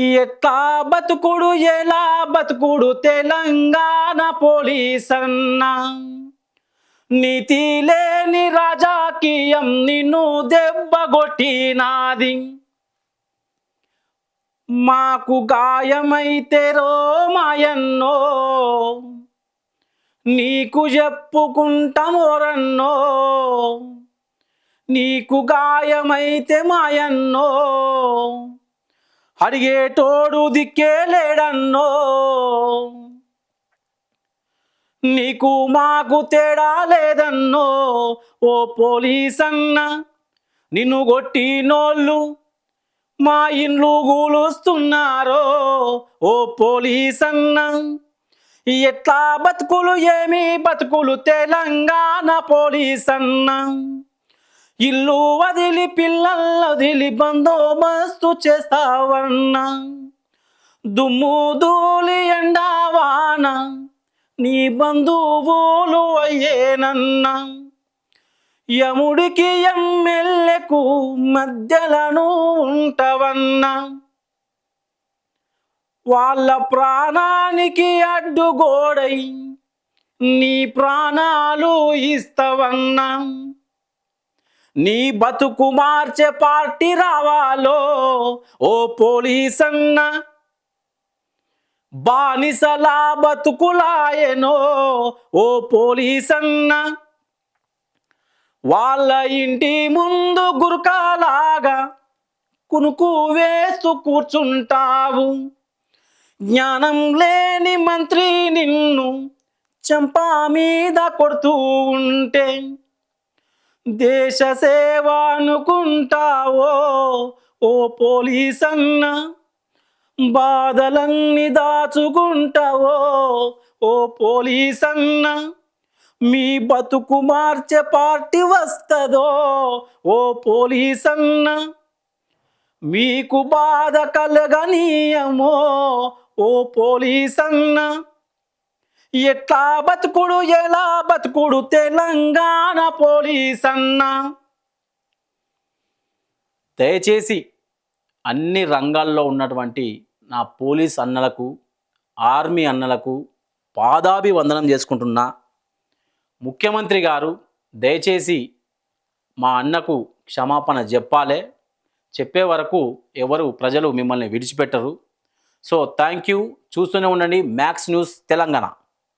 ఎట్లా బతుకుడు ఎలా బతుకుడు తెలంగాణ పోలీసన్న నీతి లేని రాజకీయం నిన్ను దెబ్బగొట్టినాది మాకు గాయమైతే రో మాయన్నో నీకు చెప్పుకుంటామోరన్నో నీకు గాయమైతే మాయన్నో అడిగేటోడు దిక్కే లేడన్నో నీకు మాకు తేడా లేదన్నో ఓ పోలీసన్న నిన్ను కొట్టినోళ్ళు మా ఇండ్లు కూలుస్తున్నారో ఓ పోలీసన్న ఎట్లా బతుకులు ఏమి బతుకులు తెలంగాణ పోలీసన్న ఇల్లు వదిలి పిల్లలు వదిలి బందోబస్తు చేస్తావన్నా దుమ్ము ధూళి ఎండావాన నీ బంధువులు అయ్యేనన్నా యముడికి ఎమ్మెల్యేకు మధ్యలను ఉంటవన్నా వాళ్ళ ప్రాణానికి అడ్డుగోడై నీ ప్రాణాలు ఇస్తవన్నా నీ బతుకు మార్చే పార్టీ రావాలో ఓ పోలీసన్న బానిసలా బతుకులాయనో ఓ పోలీసన్న వాళ్ళ ఇంటి ముందు గురకాలాగా కునుకు వేస్తూ కూర్చుంటావు జ్ఞానం లేని మంత్రి నిన్ను చంపా మీద కొడుతూ ఉంటే దేశ సేవ అనుకుంటావో ఓ పోలీసన్న బాధలన్నీ దాచుకుంటావో ఓ పోలీసన్న మీ బతుకు మార్చే పార్టీ వస్తదో ఓ పోలీసన్న మీకు బాధ కలగనీయమో ఓ పోలీసన్న ఎట్లా బతుకుడు ఎలా బతుకుడు తెలంగాణ పోలీసన్న దయచేసి అన్ని రంగాల్లో ఉన్నటువంటి నా పోలీస్ అన్నలకు ఆర్మీ అన్నలకు పాదాభివందనం చేసుకుంటున్నా ముఖ్యమంత్రి గారు దయచేసి మా అన్నకు క్షమాపణ చెప్పాలి చెప్పే వరకు ఎవరు ప్రజలు మిమ్మల్ని విడిచిపెట్టరు సో థ్యాంక్ యూ చూస్తూనే ఉండండి మ్యాక్స్ న్యూస్ తెలంగాణ